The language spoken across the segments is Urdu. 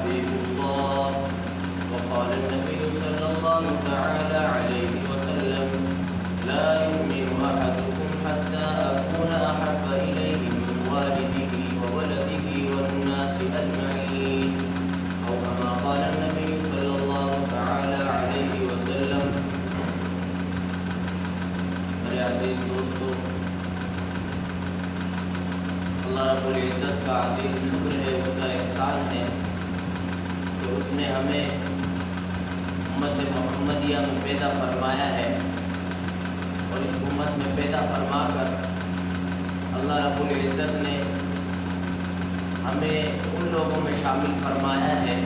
حبيب الله. وقال النبي صلى الله تعالى عليه وسلم: لا يؤمن أحدكم حتى أكون أحب إليه من والده وولده والناس أجمعين، أو كما قال النبي صلى الله تعالى عليه وسلم. میرے عزیز دوستو، اللہ رب العزت کا عظیم شکر ہے، اس کا احسان ہے کہ اس نے ہمیں امت محمدیہ میں پیدا فرمایا ہے، اور اس امت میں پیدا فرما کر اللہ رب العزت نے ہمیں ان لوگوں میں شامل فرمایا ہے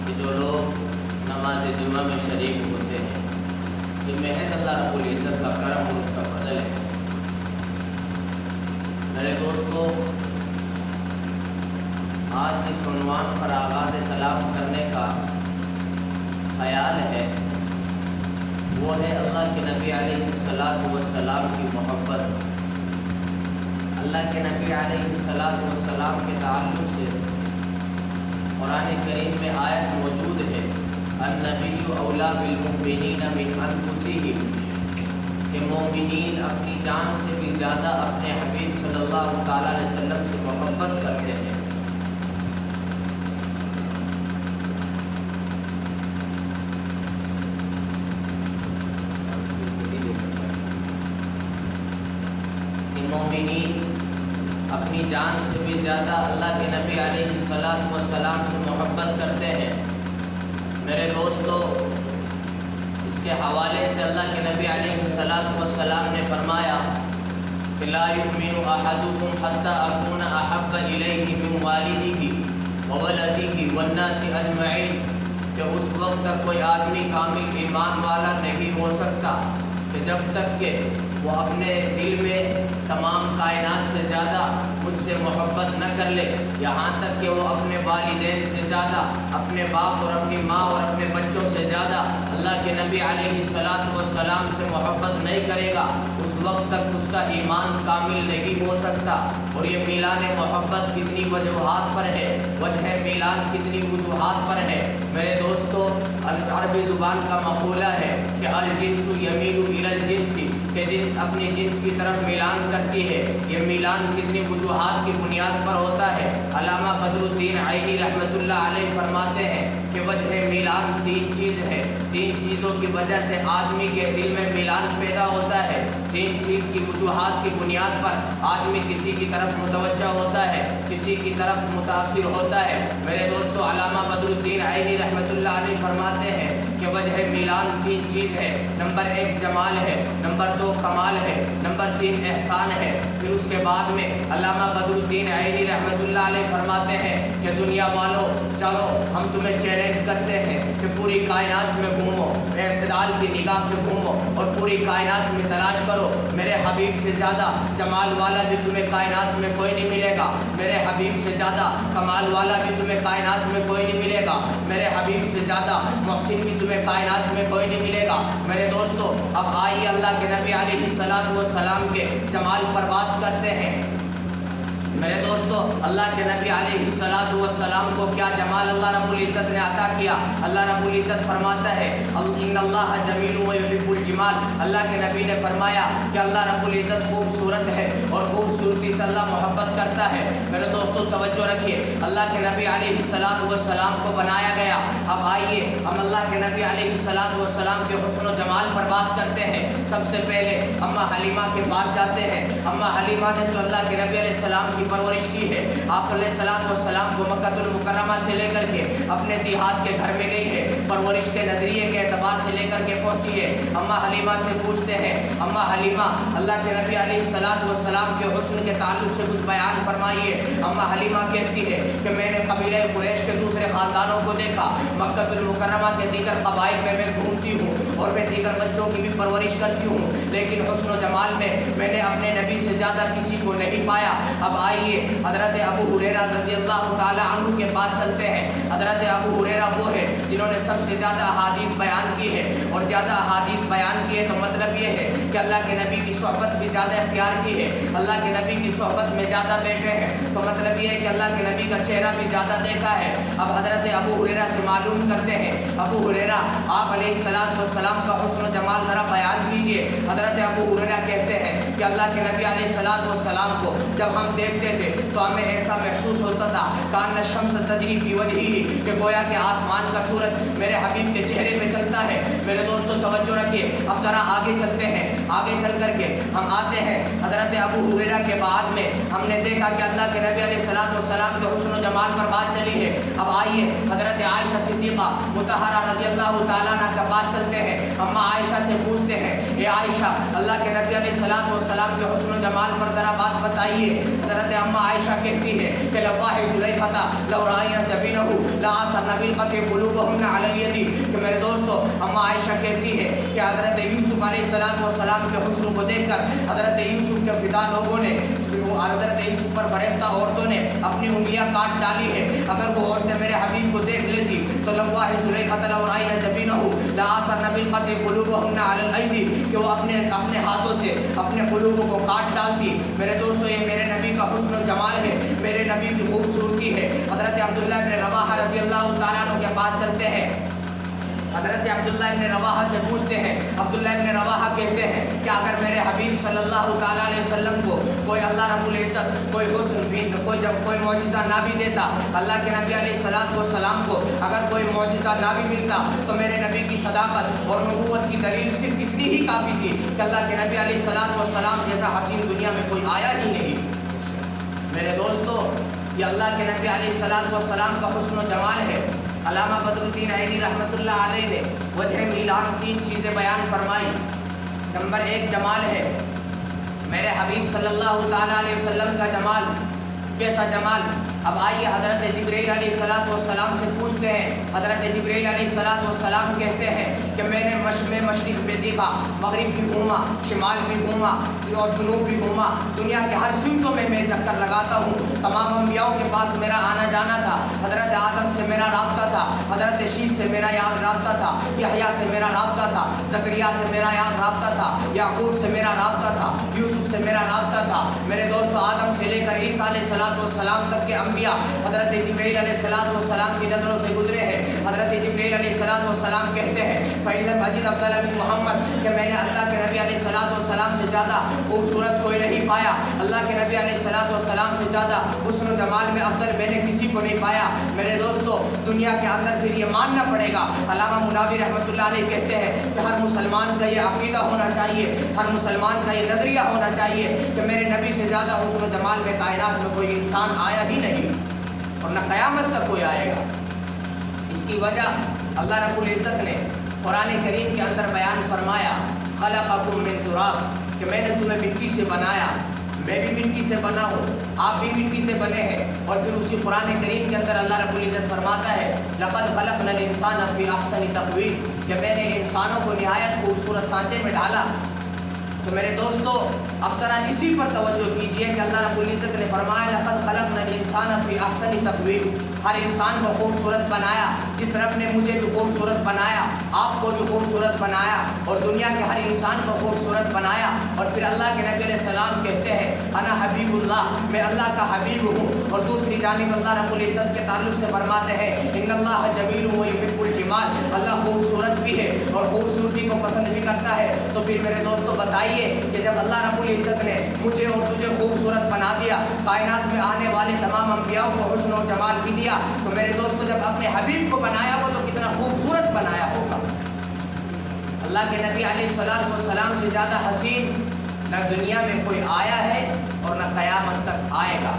کہ جو لوگ نماز جمعہ میں شریک ہوتے ہیں۔ یہ محض اللہ رب العزت کا کرم اور اس کا فضل ہے۔ میرے دوستو، آج جس عنوان پر آغاز کلام کرنے کا خیال ہے وہ ہے اللہ کے نبی علیہ السلام کی محبت۔ اللہ کے نبی علیہ السلام کے تعلق سے قرآن کریم میں آیت موجود ہے: النبی اولیٰ بالمؤمنین من انفسہم، کہ مومنین اپنی جان سے بھی زیادہ اپنے حبیب صلی اللہ تعالیٰ علیہ وسلم سے محبت کرتے ہیں۔ مومنین اپنی جان سے بھی زیادہ اللہ کے نبی علیہ السلام سے محبت کرتے ہیں۔ میرے دوستو، اس کے حوالے سے اللہ کے نبی علیہ السلام نے فرمایا کہ لا یؤمن احدکم حتی اکون احب الیہ من والدہ وولدہ والناس اجمعین، کہ اس وقت تک کوئی آدمی کامل ایمان والا نہیں ہو سکتا کہ جب تک کہ وہ اپنے دل میں تمام کائنات سے زیادہ مجھ سے محبت نہ کر لے، یہاں تک کہ وہ اپنے والدین سے زیادہ، اپنے باپ اور اپنی ماں اور اپنے بچوں سے زیادہ اللہ کے نبی علیہ السلام سے محبت نہیں کرے گا، اس وقت تک اس کا ایمان کامل نہیں ہو سکتا۔ اور یہ میلان محبت کتنی وجوہات پر ہے، وجہ میلان کتنی وجوہات پر ہے۔ میرے دوستو، عربی زبان کا مقولہ ہے کہ الجنس یمیل الی الجنس، کہ جنس اپنی جنس کی طرف میلان کرتی ہے۔ یہ میلان کتنی وجوہات کی بنیاد پر ہوتا ہے۔ علامہ بدر الدین عینی رحمۃ اللہ علیہ فرماتے ہیں کہ وجہ میلان تین چیز ہے، تین چیزوں کی وجہ سے آدمی کے دل میں میلان پیدا ہوتا ہے۔ تین چیز کی وجوہات کی بنیاد پر آدمی کسی کی طرف متوجہ ہوتا ہے، کسی کی طرف متاثر ہوتا ہے۔ میرے دوستو، علامہ بدر الدین عینی رحمۃ اللہ علیہ فرماتے ہیں کہ وجہ میلان تین چیز ہے۔ نمبر 1 جمال ہے، نمبر 2 کمال ہے، نمبر 3 احسان ہے۔ پھر اس کے بعد میں علامہ بدر الدین عینی رحمۃ اللہ علیہ فرماتے ہیں کہ دنیا والوں، چلو ہم تمہیں چیلنج کرتے ہیں کہ پوری کائنات میں گھومو، اعتدال کی نگاہ سے گھومو اور پوری کائنات میں تلاش کرو، میرے حبیب سے زیادہ جمال والا بھی تمہیں کائنات میں کوئی نہیں ملے گا، میرے حبیب سے زیادہ کمال والا بھی تمہیں کائنات میں کوئی نہیں ملے گا، میرے حبیب سے زیادہ محسن بھی تمہیں کائنات میں کوئی نہیں ملے گا۔ میرے دوستو، اب آئیے اللہ کے نبی علیہ السلام کے جمال پر بات کرتے ہیں۔ میرے دوستو، اللہ کے نبی علیہ السلام کو کیا جمال اللہ رب العزت نے عطا کیا۔ اللہ رب العزت فرماتا ہے ان اللہ جمیل و یحب الجمال، اللہ کے نبی نے فرمایا کہ اللہ رب العزت خوبصورت ہے اور خوبصورتی سے اللہ محبت کرتا ہے۔ میرے دوستو توجہ رکھیے، اللہ کے نبی علیہ السلام کو بنایا گیا۔ اب آئیے ہم اللہ کے نبی علیہ السلام کے حسن و جمال پر بات کرتے ہیں۔ سب سے پہلے اماں حلیمہ کے پاس جاتے ہیں۔ اماں حلیمہ نے تو اللہ کے نبی علیہ السلام کی پرورش کی ہے۔ آپ علیہ السلام کو مکہ المکرمہ سے لے کر کے اپنے دیہات کے گھر میں گئی ہے، پرورش کے نظریے کے اعتبار سے لے کر کے پہنچی ہے۔ اماں حلیمہ سے پوچھتے ہیں، اماں حلیمہ اللہ کے نبی علیہ السلام کے حسن کے تعلق سے کچھ بیان فرمائیے۔ اماں حلیمہ کہتی ہے کہ میں نے قبیلہ قریش کے دوسرے خاندانوں کو دیکھا، مکہ المکرمہ کے دیگر قبائل میں گھومتی ہوں اور میں دیگر بچوں کی بھی پرورش کرتی ہوں، لیکن حسن و جمال میں نے اپنے نبی سے زیادہ کسی کو نہیں پایا۔ اب آئیے حضرت ابو ہریرہ رضی اللہ تعالی عنہ کے پاس چلتے ہیں۔ حضرت حضرت ابو ہریرہ وہ ہے جنہوں نے سب سے زیادہ احادیث بیان کی ہے، اور زیادہ احادیث بیان کی ہے تو مطلب یہ ہے کہ اللہ کے نبی کی صحبت بھی زیادہ اختیار کی ہے، اللہ کے نبی کی صحبت میں زیادہ بیٹھے ہیں تو مطلب یہ ہے کہ اللہ کے نبی کا چہرہ بھی زیادہ دیکھا ہے۔ اب حضرت ابو ہریرہ سے معلوم کرتے ہیں، ابو ہریرہ آپ علیہ السلام کا حسن و جمال ذرا بیان کیجئے۔ حضرت ابو ہریرہ کہتے ہیں کہ اللہ کے نبی علیہ السلام کو جب ہم دیکھتے تھے تو ہمیں ایسا محسوس ہوتا تھا کان الشمس تجری فی وجہہ، کہ گویا کہ آسمان کا سورج میرے حبیب کے چہرے پہ چلتا ہے۔ میرے دوستو توجہ رکھیے، اب ذرا آگے چلتے ہیں، آگے چل کر کے ہم آتے ہیں حضرت ابو ہریرہ کے بعد میں ہم نے دیکھا کہ اللہ کے نبی علیہ السلام کے حسن و جمال پر بات چلی ہے۔ اب آئیے حضرت عائشہ صدیقہ مطہرہ رضی اللہ تعالیٰ عنہ کے پاس چلتے ہیں، اماں عائشہ سے پوچھتے ہیں، اے عائشہ اللہ کے نبی علیہ السلام کے حسن و جمال پر ذرا بات بتائیے۔ حضرت اماں عائشہ کہتی ہے کہ لواح زلیخہ لو رأینا جبینہ لآثرن بالقطع قلوبہن علی الید، کہ میرے دوستو اماں عائشہ کہتی ہے کہ حضرت یوسف علیہ السلام کے حسن کو دیکھ کر حضرت یوسف کے فدا لوگوں نے، حضرت یوسف پر فریفتہ عورتوں نے اپنی انگلیاں کاٹ ڈالی ہے۔ اگر وہ عورتیں میرے حبیب کو دیکھ لیتی تو لواح زلیخہ لو رأینا جبینہ لآثرن بالقطع قلوبہن علی الید، کہ وہ اپنے ہاتھوں سے اپنے قلوبوں کو کاٹ ڈالتی۔ میرے دوستو یہ میرے نبی کا حسن و جمال ہے، میرے نبی کی خوبصورتی ہے۔ حضرت عبداللہ بن رواحہ رضی اللہ تعالیٰ عنہ کے پاس چلتے ہیں، حضرت عبداللہ بن رواحہ سے پوچھتے ہیں، عبداللہ بن رواحہ کہتے ہیں کہ اگر میرے حبیب صلی اللہ تعالیٰ علیہ وسلم کو کوئی اللہ رب العزت کوئی حسن بھی کوئی معجزہ نہ بھی دیتا، اللہ کے نبی علیہ السلام کو اگر کوئی معجزہ نہ بھی ملتا تو میرے نبی کی صداقت اور نبوت کی دلیل صرف اتنی ہی کافی تھی کہ اللہ کے نبی علیہ السلام جیسا حسین دنیا میں کوئی آیا ہی نہیں۔ میرے دوستو یہ اللہ کے نبی علیہ السلام کا حسن و جمال ہے۔ علامہ بدر الدین عینی رحمۃ اللہ علیہ نے وجہ میلان 3 چیزیں بیان فرمائی۔ نمبر 1 جمال ہے، میرے حبیب صلی اللہ تعالیٰ علیہ وسلم کا جمال، کیسا جمال؟ اب آئیے حضرت جبرائیل علیہ السلام سے پوچھتے ہیں، حضرت جبرائیل علیہ السلام کہتے ہیں کہ میں نے مشرق میں دیکھا، مغرب بھی گھوما، شمال بھی گھوما اور جنوب بھی گھوما، دنیا کے ہر سمتوں میں چکر لگاتا ہوں، تمام انبیاءوں کے پاس میرا آنا جانا تھا، حضرت آدم سے میرا رابطہ تھا، حضرت شیش سے میرا رابطہ تھا، یحییٰ سے میرا رابطہ تھا، زکریا سے میرا رابطہ تھا، یعقوب سے میرا رابطہ تھا، یوسف سے میرا رابطہ تھا۔ میرے دوستو آدم سے لے کر عیسیٰ علیہ السلام تک کے انبیاء حضرت جبرائیل علیہ السلام کی نظروں سے گزرے ہیں۔ حضرت جبرائیل علیہ السلام کہتے ہیں فَإِلَّمْ أَجِدْ أَفْضَلَ مِن مُحَمَّد، کہ میں نے اللہ کے نبی علیہ السلام سے زیادہ خوبصورت کوئی نہیں پایا، اللہ کے نبی علیہ السلام سے زیادہ حسن و جمال میں افضل میں نے کسی کو نہیں پایا۔ میرے دوستو دنیا کے اندر پھر یہ ماننا پڑے گا، علامہ مناوی رحمۃ اللہ علیہ کہتے ہیں کہ ہر مسلمان کا یہ عقیدہ ہونا چاہیے، ہر مسلمان کا یہ نظریہ ہونا چاہیے کہ میرے نبی سے زیادہ حسن و جمال میں کائنات میں کوئی انسان آیا ہی نہیں اور نہ قیامت تک کوئی آئے گا۔ اس کی وجہ اللہ رب العزت نے قرآن کریم کے اندر بیان فرمایا خلقکم من تراب، کہ میں نے تمہیں مٹی سے بنایا، میں بھی مٹی سے بنا ہوں، آپ بھی مٹی سے بنے ہیں۔ اور پھر اسی قرآن کریم کے اندر اللہ رب العزت فرماتا ہے لقد خلقنا الانسان فی احسن تقویم، کہ میں نے انسانوں کو نہایت خوبصورت سانچے میں ڈالا۔ تو میرے دوستو اب ذرا اسی پر توجہ کیجئے کہ اللہ رب العزت نے فرمایا لقد خلقنا الانسان فی احسن تقویم، ہر انسان کو خوبصورت بنایا، جس رب نے مجھے بھی خوبصورت بنایا، آپ کو بھی خوبصورت بنایا اور دنیا کے ہر انسان کو خوبصورت بنایا۔ اور پھر اللہ کے نبی علیہ السلام کہتے ہیں انا حبیب اللہ، میں اللہ کا حبیب ہوں۔ اور دوسری جانب اللہ رب العزت کے تعلق سے فرماتے ہیں ان اللہ جمیل ویحب الجمال، اللہ خوبصورت بھی ہے اور خوبصورتی کو پسند بھی کرتا ہے۔ تو پھر میرے دوستو بتائیے کہ جب اللہ رب العزت نے مجھے اور تجھے خوبصورت بنا دیا، کائنات میں آنے والے تمام انبیاء کو حسن و جمال بھی دیا، تو میرے دوستو جب اپنے حبیب کو بنایا ہو تو کتنا خوبصورت بنایا ہوگا۔ اللہ کے نبی علیہ السلام سے زیادہ حسین نہ دنیا میں کوئی آیا ہے اور نہ قیامت تک آئے گا۔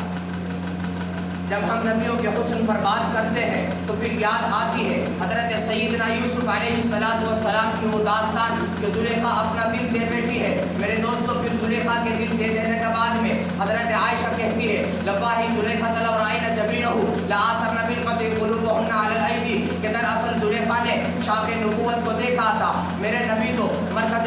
جب ہم نبیوں کے حسن پر بات کرتے ہیں تو پھر یاد آتی ہے حضرت سیدنا یوسف علیہ السلام کی وہ داستان کہ زلیخا اپنا دل دے بیٹھی ہے۔ میرے دوستو پھر زلیخا کے دل دے دینے کے بعد میں حضرت عائشہ کہتی ہے لواحی زلیخا لو رأینا جبینہ لآثرن بالقطع قلوبہن علی الایدی، کہ دراصل زلیخا نے شاخ نبوت کو دیکھا تھا، میرے نبی تو مرکز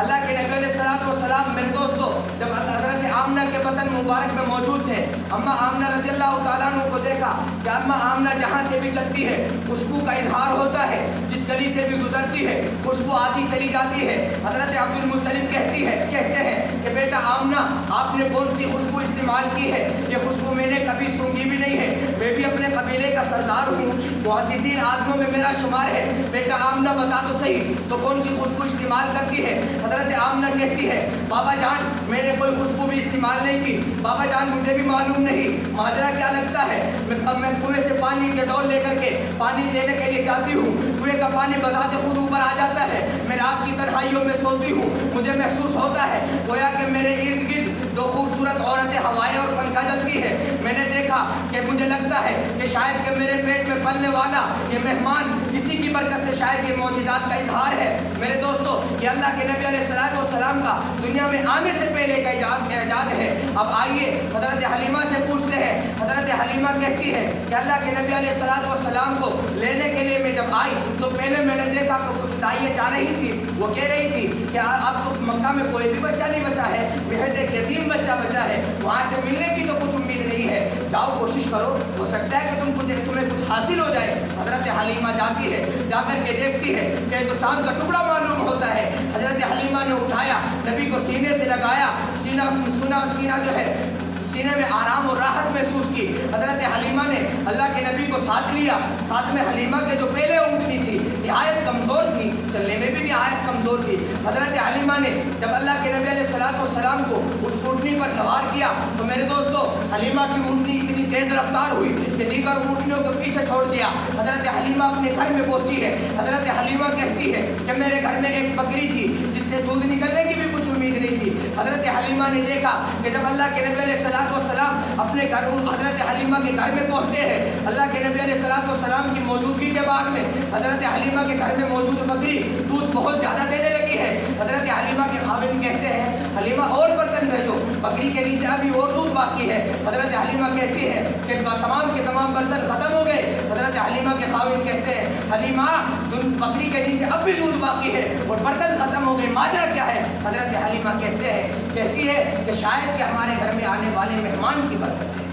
اللہ کے نبی علیہ الصلوۃ والسلام میرے دوستو جب حضرت آمنہ کے بطن مبارک میں موجود تھے، اماں آمنہ رضی اللہ تعالیٰ عنہ کو دیکھا کہ اماں آمنہ جہاں سے بھی چلتی ہے خوشبو کا اظہار ہوتا ہے، جس گلی سے بھی گزرتی ہے خوشبو آتی چلی جاتی ہے۔ حضرت عبد المطلب کہتے ہیں کہ بیٹا آمنہ آپ نے کون سی خوشبو استعمال کی ہے؟ یہ خوشبو میں نے کبھی سونگھی بھی نہیں ہے، میں بھی اپنے قبیلے کا سردار ہوں، معززین آدموں میں میرا شمار ہے، بیٹا آمنہ بتا تو صحیح تو کون سی خوشبو استعمال کرتی ہے؟ حضرت آمنہ کہتی ہے بابا جان میں نے کوئی خوشبو بھی استعمال نہیں کی، بابا جان مجھے بھی معلوم نہیں، ماجرا کیا لگتا ہے؟ میں کنویں سے پانی کے ڈول لے کر کے پانی لینے کے لیے جاتی ہوں، کنویں کا پانی بذات خود اوپر آ جاتا ہے، میں رات کی تنہائیوں میں سوتی ہوں، مجھے محسوس ہوتا ہے گویا کہ میرے ارد گرد دو خوبصورت عورتیں ہوائیں اور پنکھا جلتی ہے، میں نے دیکھا کہ مجھے لگتا ہے کہ شاید کہ میرے پیٹ میں پلنے والا یہ مہمان اسی کی برکت سے شاید یہ معجزات کا اظہار ہے۔ میرے دوستو یہ اللہ کے نبی علیہ الصلوۃ والسلام کا دنیا میں آنے سے پہلے کا اعجاز ہے۔ اب آئیے حضرت حلیمہ سے پوچھتے ہیں، حضرت حلیمہ کہتی ہے کہ اللہ کے نبی علیہ الصلوۃ والسلام کو لینے کے لیے میں جب آئی تو پہلے میں نے دیکھا کہ کچھ دائیں جا رہی تھی، وہ کہہ رہی تھی کہ اب تو مکہ میں کوئی بھی بچہ نہیں بچا ہے، محض ایک یتیم بچہ بچا ہے، وہاں سے ملنے کی تو کچھ امید نہیں ہے، جاؤ کوشش کرو، ہو سکتا ہے کہ تمہیں کچھ حاصل ہو جائے۔ حضرت حلیمہ جاتی ہے، جا کر کے دیکھتی ہے کہ تو چاند کا ٹکڑا معلوم ہوتا ہے۔ حضرت حلیمہ نے اٹھایا، نبی کو سینے سے لگایا، سینہ جو ہے سینے میں آرام اور راحت محسوس کی۔ حضرت حلیمہ نے اللہ کے نبی کو ساتھ لیا، ساتھ میں حلیمہ کے جو پہلے اونٹنی تھی نہایت کمزور تھی، چلنے میں بھی نہایت کمزور تھی۔ حضرت حلیمہ نے جب اللہ کے نبی علیہ الصلوۃ والسلام کو اس اونٹنی پر سوار کیا تو میرے دوستو حلیمہ کی اونٹنی اتنی تیز رفتار ہوئی کہ دیگر اونٹنیوں کو پیچھے چھوڑ دیا۔ حضرت حلیمہ اپنے گھر میں پہنچی ہے، حضرت حلیمہ کہتی ہے کہ میرے گھر میں ایک بکری تھی جس سے دودھ نکلنے کی بھی کچھ امید نہیں تھی۔ حضرت حلیمہ نے دیکھا کہ جب اللہ کے نبی علیہ الصلوۃ والسلام اپنے گھر حضرت حلیمہ کے گھر میں پہنچے ہیں، اللہ کے نبی علیہ الصلوۃ والسلام کی موجودگی کے بعد میں حضرت حلیمہ کے گھر میں موجود بکری دودھ بہت زیادہ دینے لگی ہے۔ حضرت حلیمہ کے خاوند کہتے ہیں حلیمہ اور برتن بھیجو، بکری کے نیچے ابھی اور دودھ باقی ہے۔ حضرت حلیمہ کہتی ہے کہ تمام کے تمام برتن ختم ہو گئے۔ حضرت حلیمہ کے خاوند کہتے ہیں حلیمہ بکری کے نیچے اب بھی دودھ باقی ہے اور برتن ختم ہو گئے، ماجرا کیا ہے؟ حضرت حلیمہ کہتی ہے کہ شاید کہ ہمارے گھر میں آنے والے مہمان کی برکت ہے۔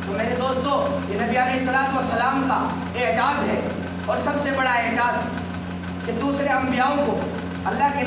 تو میرے دوستو یہ نبی علیہ الصلوۃ والسلام کا اعجاز ہے، اور سب سے بڑا اعجاز کہ دوسرے انبیاؤں کو اللہ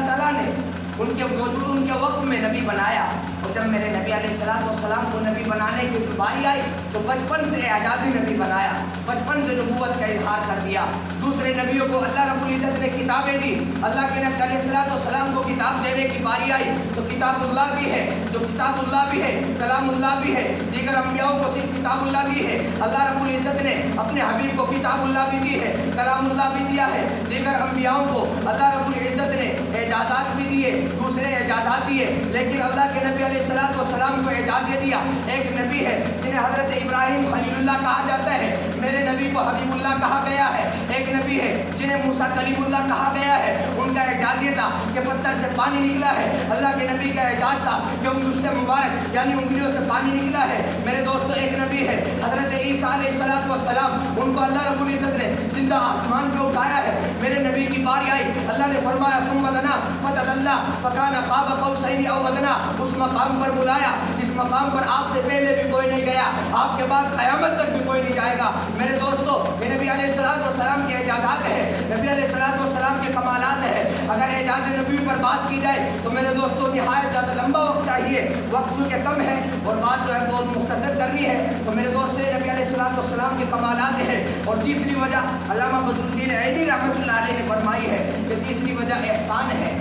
تعالیٰ نے ان کے وقت میں نبی بنایا، اور جب میرے نبی علیہ الصلوۃ والسلام کو نبی بنانے کی باری آئی تو بچپن سے اعجازی نبی بنایا، بچپن سے نبوت کا اظہار کر دیا۔ دوسرے نبیوں کو اللہ رب العزت نے کتابیں دی، اللہ کے نبی علیہ الصلوۃ والسلام کو کتاب دینے کی باری آئی تو کتاب اللہ بھی ہے، جو کتاب اللہ بھی ہے کلام اللہ بھی ہے، دیگر انبیاؤں کو صرف کتاب اللہ دی ہے۔ اللہ رب العزت نے اپنے حبیب کو کتاب اللہ بھی دی ہے، کلام اللہ بھی دیا ہے، دیگر انبیاؤں کو اللہ رب العزت نے اعجازات بھی دیے، دوسرے اعجازات دیے، لیکن اللہ کے نبی علیہ الصلوۃ والسلام کو اعجاز یہ دیا۔ ایک نبی ہے جنہیں حضرت ابراہیم خلیل اللہ کہا جاتا ہے، میرے نبی کو حبیب اللہ کہا گیا ہے۔ ایک نبی ہے جنہیں موسیٰ کلیم اللہ کہا گیا ہے، ان کا اعجاز یہ تھا کہ پتھر سے پانی نکلا ہے۔ اللہ کے نبی کا اعجاز تھا کہ انگشت مبارک یعنی انگلیوں سے پانی نکلا ہے۔ میرے دوستو ایک نبی ہے حضرت عیسیٰ علیہ الصلوۃ والسلام، ان کو اللہ رب العزت نے زندہ آسمان پہ اٹھایا ہے۔ میرے نبی کی باری آئی، اللہ نے فرمایا ثم دنا فتدلی فکان قاب قوسین او ادنی، اس مقام پر بلایا جس مقام پر آپ سے پہلے بھی کوئی نہیں گیا، آپ کے بعد قیامت تک بھی کوئی نہیں جائے گا۔ میرے دوستو یہ نبی علیہ الصلوۃ والسلام کے اعجازات ہے، نبی علیہ الصلوۃ والسلام کے کمالات ہے۔ اگر اعجاز نبی پر بات کی جائے تو میرے دوستو نہایت زیادہ لمبا وقت چاہیے، وقت چونکہ کم ہے اور بات جو ہے بہت مختصر کرنی ہے، تو میرے دوستو نبی علیہ الصلوۃ والسلام کے کمالات ہے۔ اور تیسری وجہ علامہ بدر الدین عینی رحمۃ اللہ علیہ نے فرمائی ہے کہ تیسری وجہ احسان ہے،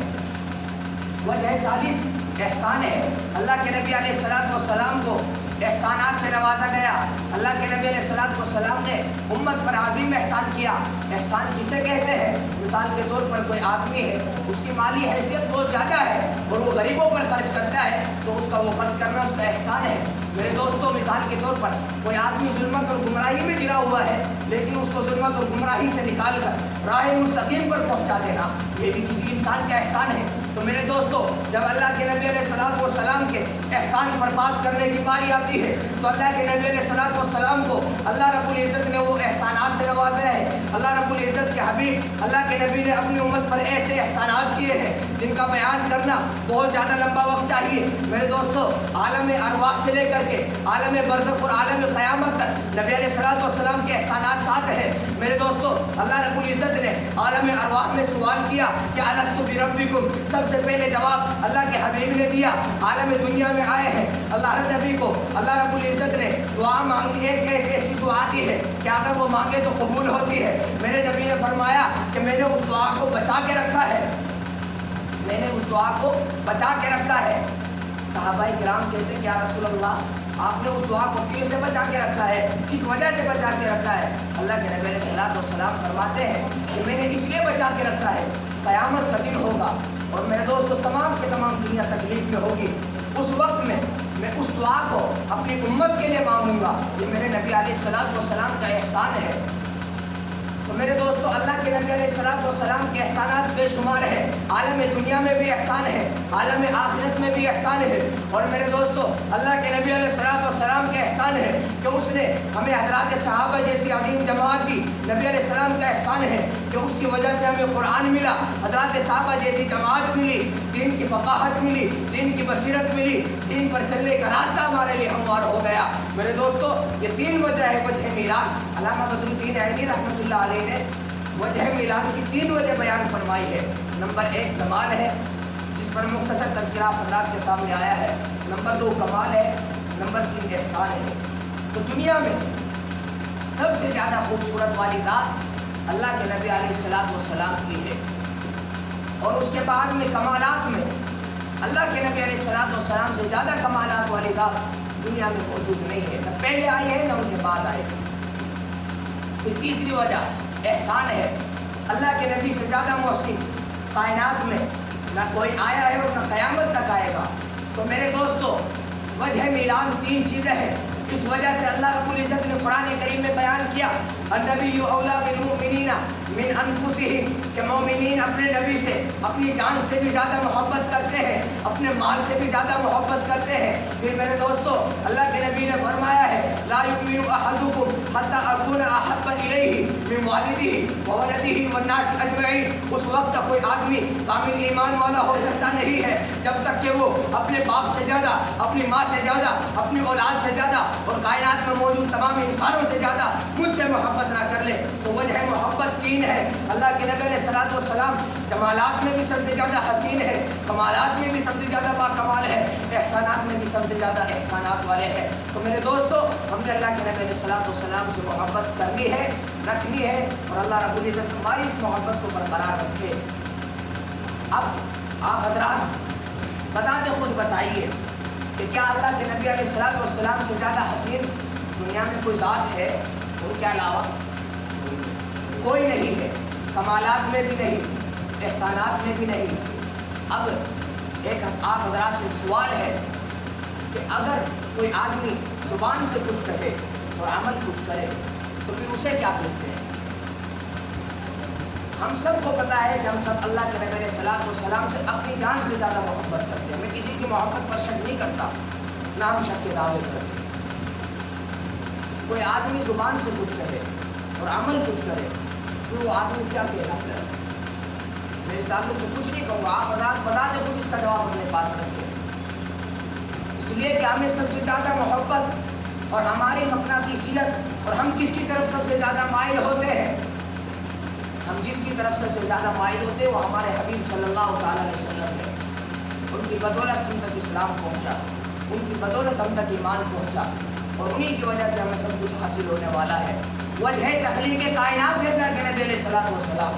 وجہ ثالث احسان ہے۔ اللہ کے نبی علیہ الصلوۃ والسلام کو احسانات سے نوازا گیا۔ اللہ کے نبی علیہ الصلوۃ والسلام نے امت پر عظیم احسان کیا۔ احسان کسے کہتے ہیں؟ مثال کے طور پر کوئی آدمی ہے، اس کی مالی حیثیت بہت زیادہ ہے اور وہ غریبوں پر خرچ کرتا ہے تو اس کا وہ خرچ کرنا اس کا احسان ہے۔ میرے دوستوں مثال کے طور پر کوئی آدمی ظلمت اور گمراہی میں گرا ہوا ہے لیکن اس کو ظلمت اور گمراہی سے نکال کر راہ مستقیم پر پہنچا دینا، یہ بھی کسی انسان کا احسان ہے۔ تو تو میرے دوستو جب اللہ کے نبی علیہ الصلوۃ والسلام کے احسان پر بات کرنے کی باری آتی ہے تو اللہ کے نبی علیہ الصلوۃ والسلام کو اللہ رب العزت نے وہ احسانات سے نوازا ہے. اللہ رب العزت کے حبیب اللہ کے نبی نے اپنی امت پر ایسے احسانات کیے ہیں جن کا بیان کرنا بہت زیادہ لمبا وقت چاہیے. میرے دوستو عالم ارواح سے لے کر کے عالم برزخ اور عالم قیامت تک نبی علیہ الصلوۃ والسلام کے احسانات ساتھ ہیں. میرے دوستو اللہ رب العزت نے عالم ارواح میں سوال کیا کہ الست بربکم، سب سے پہلے جواب اللہ کے حبیب نے دیا. عالم دنیا میں آئے ہیں اللہ نبی کو اللہ رب العزت نے دعا مانگی، ایک ایسی دعا دی ہے کہ اگر وہ مانگے تو قبول ہوتی ہے. میرے نبی نے فرمایا کہ میں نے اس دعا کو بچا کے رکھا ہے، میں نے اس دعا کو بچا کے رکھا ہے. صحابہ کرام کہتے ہیں کہ یا رسول اللہ آپ نے اس دعا کو کیوں سے بچا کے رکھا ہے، کس وجہ سے بچا کے رکھا ہے؟ اللہ کے نبی علیہ الصلوۃ والسلام فرماتے ہیں کہ میں نے اس لیے بچا کے رکھا ہے، قیامت کا دن ہوگا اور میرے دوستو تمام کے تمام دنیا تکلیف میں ہوگی، اس وقت میں اس دعا کو اپنی امت کے لیے مانگوں گا. یہ میرے نبی علیہ الصلوۃ والسلام کا احسان ہے. تو میرے دوستو اللہ کے نبی علیہ الصلوۃ والسلام کے احسانات بے شمار ہیں. عالم دنیا میں بھی احسان ہے، عالم آخرت میں بھی احسان ہے. اور میرے دوستو اللہ کے نبی علیہ الصلوۃ والسلام کا احسان ہے کہ اس نے ہمیں حضرات صحابہ جیسی عظیم جماعت دی. نبی علیہ السلام کا احسان ہے کہ اس کی وجہ سے ہمیں قرآن ملا، حضرات صحابہ جیسی جماعت ملی، دین کی فقاہت ملی، دین کی بصیرت ملی، دین پر چلنے کا راستہ ہمارے لیے ہموار ہو گیا. میرے دوستو یہ تین وجہ ہے وجہ میلاد. علامہ بدر الدین عینی رحمۃ اللہ علیہ نے وجہ میلاد کی تین وجہ بیان فرمائی ہے. نمبر 1 جمال ہے جس پر مختصر تذکرہ حضرات کے سامنے آیا ہے. نمبر 2 کمال ہے. نمبر 3 احسان ہے. تو دنیا میں سب سے زیادہ خوبصورت والی ذات اللہ کے نبی علیہ الصلوۃ والسلام کی ہے. اور اس کے بعد میں کمالات میں اللہ کے نبی علیہ الصلوۃ والسلام سے زیادہ کمالات والی ذات دنیا میں موجود نہیں ہے، نہ پہلے آئی ہے نہ ان کے بعد آئے. پھر تیسری وجہ احسان ہے. اللہ کے نبی سے زیادہ محسن کائنات میں نہ کوئی آیا ہے اور نہ قیامت تک آئے گا. تو میرے دوستو وجہ میلاد 3 چیزیں ہیں. اس وجہ سے اللہ رب العزت نے قرآن کریم میں بیان کیا النبی اولیٰ بالمؤمنین من انفسہم کہ مومنین اپنے نبی سے اپنی جان سے بھی زیادہ محبت کرتے ہیں، اپنے مال سے بھی زیادہ محبت کرتے ہیں. پھر میرے دوستو اللہ کے نبی نے فرمایا ہے لا یؤمن احدکم حتی اکون احب الیہ من والدہ وولدہ والناس اجمعین. اس وقت تک کوئی آدمی کامل ایمان والا ہو سکتا نہیں ہے جب تک کہ وہ اپنے باپ سے زیادہ، اپنی ماں سے زیادہ، اپنی اولاد سے زیادہ اور کائنات میں موجود تمام انسانوں سے زیادہ مجھ سے محبت نہ کر لے. تو وجہ محبت 3 ہے. اللہ کے نبی علیہ الصلوۃ والسلام جمالات میں بھی سب سے زیادہ حسین ہے، کمالات میں بھی سب سے زیادہ باکمال ہے، احسانات میں بھی سب سے زیادہ احسانات والے ہیں. تو میرے دوستو ہم نے اللہ کے نبی علیہ الصلوۃ والسلام سے محبت کرنی ہے، رکھنی ہے اور اللہ رب العزت ہماری اس محبت کو برقرار رکھے. اب آپ حضرات بتاتے خود بتائیے کہ کیا اللہ کے نبی علیہ الصلوۃ والسلام سے زیادہ حسین دنیا میں کوئی ذات ہے؟ ان کے علاوہ کوئی نہیں ہے. کمالات میں بھی نہیں، احسانات میں بھی نہیں. اب ایک آپ حضرات سے سوال ہے کہ اگر کوئی آدمی زبان سے کچھ کہے اور عمل کچھ کرے تو پھر اسے کیا کہتے ہیں؟ ہم سب کو پتہ ہے کہ ہم سب اللہ کے نبی علیہ الصلوۃ والسلام سے اپنی جان سے زیادہ محبت کرتے ہیں. میں کسی کی محبت پر شک نہیں کرتا، نہ ہم شک کے دعوے کرتے. کوئی آدمی زبان سے کچھ کہے اور عمل کچھ کرے تو وہ آدمی کیا کہلاتا ہے؟ میں اس تعلق سے کچھ نہیں کہوں گا، آپ بتا دیں خود اس کا جواب اپنے پاس رکھیں. اس لیے کہ ہمیں سب سے زیادہ محبت اور ہماری مقناطیسیت اور ہم کس کی طرف سب سے زیادہ مائل ہوتے ہیں، ہم جس کی طرف سب سے زیادہ مائل ہوتے ہیں وہ ہمارے حبیب صلی اللہ تعالیٰ علیہ وسلم ہے. ان کی بدولت ہم تک اسلام پہنچا، ان کی بدولت ہم تک ایمان پہنچا اور انہی کی وجہ سے ہمیں سب کچھ حاصل ہونے والا ہے. وجہ تخلیق کائنات ہے اللہ کے نبی علیہ الصلوۃ والسلام.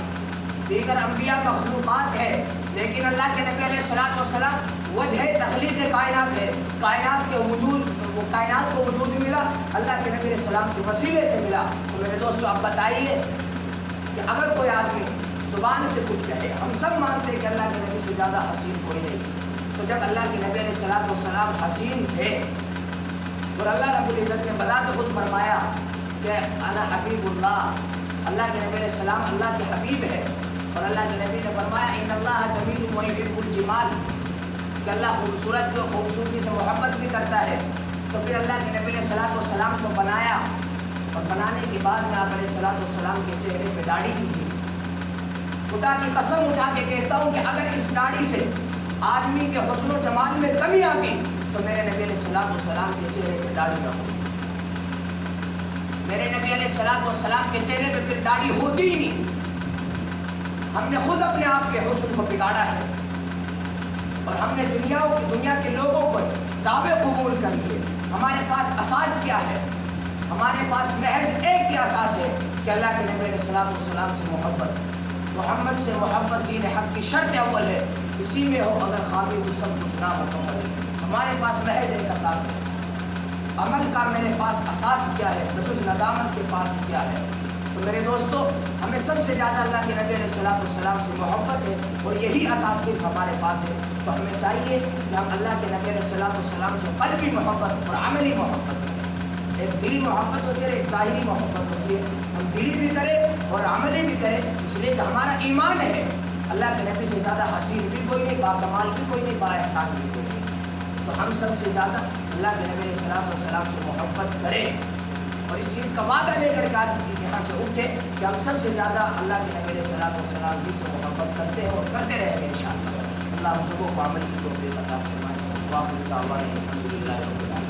دیگر انبیاء مخلوقات ہے لیکن اللہ کے نبی علیہ الصلوۃ والسلام وجہ تخلیق کائنات ہے. کائنات کے وجود، وہ کائنات کو وجود ملا اللہ کے نبی علیہ السلام کے وسیلے سے ملا. تو میرے دوستو آپ بتائیے کہ اگر کوئی آدمی زبان سے کچھ کہے، ہم سب مانتے ہیں کہ اللہ کے نبی سے زیادہ حسین کوئی نہیں. تو جب اللہ کے نبی علیہ الصلوۃ والسلام حسین تھے اور اللہ رب العزت نے بذات خود فرمایا کہ انا حبیب اللہ، اللہ کے نبی علیہ السلام اللہ کے حبیب ہے، اور اللہ کے نبی نے فرمایا ان اللہ جمیل و یحب الجمال، کہ اللہ خوبصورت بھی اور خوبصورتی سے محبت بھی کرتا ہے۔ تو پھر اللہ کے نبی نے صلاۃ والسلام کو بنایا، اور بنانے کے بعد میں آپ علیہ صلاۃ والسلام کے چہرے پہ داڑھی کی تھی۔ خدا کی قسم اٹھا کے کہتا ہوں کہ اگر اس داڑھی سے آدمی کے حسن و جمال میں کمی آتی تو میرے نبی علیہ صلاۃ والسلام کے چہرے پہ داڑھی نہ ہوتی، میرے نبی علیہ صلاۃ والسلام کے چہرے پہ پھر داڑھی ہوتی ہی نہیں۔ ہم نے خود اپنے آپ کے حسن کو بگاڑا ہے، اور ہم نے دنیا کے لوگوں کو دعوے قبول کر لیے۔ ہمارے پاس اساس کیا ہے؟ ہمارے پاس محض ایک ہی اساس ہے کہ اللہ کے نبی علیہ الصلوۃ والسلام سے محبت، محمد سے محبت دین حق کی شرط اول ہے، اسی میں ہو اگر خالی وہ سب کچھ نہ مکمل ہے۔ ہمارے پاس محض ایک اساس ہے۔ عمل کا میرے پاس اساس کیا ہے؟ بجز ندامت کے پاس کیا ہے؟ تو میرے دوستو، ہمیں سب سے زیادہ اللہ کے نبی علیہ الصلوۃ والسلام سے محبت ہے، اور یہی اساس صرف ہمارے پاس ہے۔ تو ہمیں چاہیے کہ ہم اللہ کے نبی علیہ الصلوۃ والسلام سے قلبی محبت اور عملی محبت کریں۔ ایک دلی محبت ہوتی ہے، ایک ظاہری محبت ہوتی ہے۔ ہم دلی بھی کریں اور عملی بھی کریں، اس لیے کہ ہمارا ایمان ہے اللہ کے نبی سے زیادہ حسین بھی کوئی نہیں، باکمال بھی کوئی نہیں، با احسان بھی کوئی نہیں۔ تو ہم سب سے زیادہ اللہ کے نبی علیہ الصلوۃ والسلام سے محبت کریں، اور اس چیز کا وعدہ لے کر کے اس یہاں سے اٹھے کہ ہم سب سے زیادہ اللہ کے نبی علیہ الصلوۃ والسلام ہی سے محبت کرتے ہیں اور کرتے رہیں گے انشاءاللہ۔ اللہ ہم سب کو عمل کی توفیق عطا فرمائے۔ واخر دعوانا الحمد للہ رب العالمین۔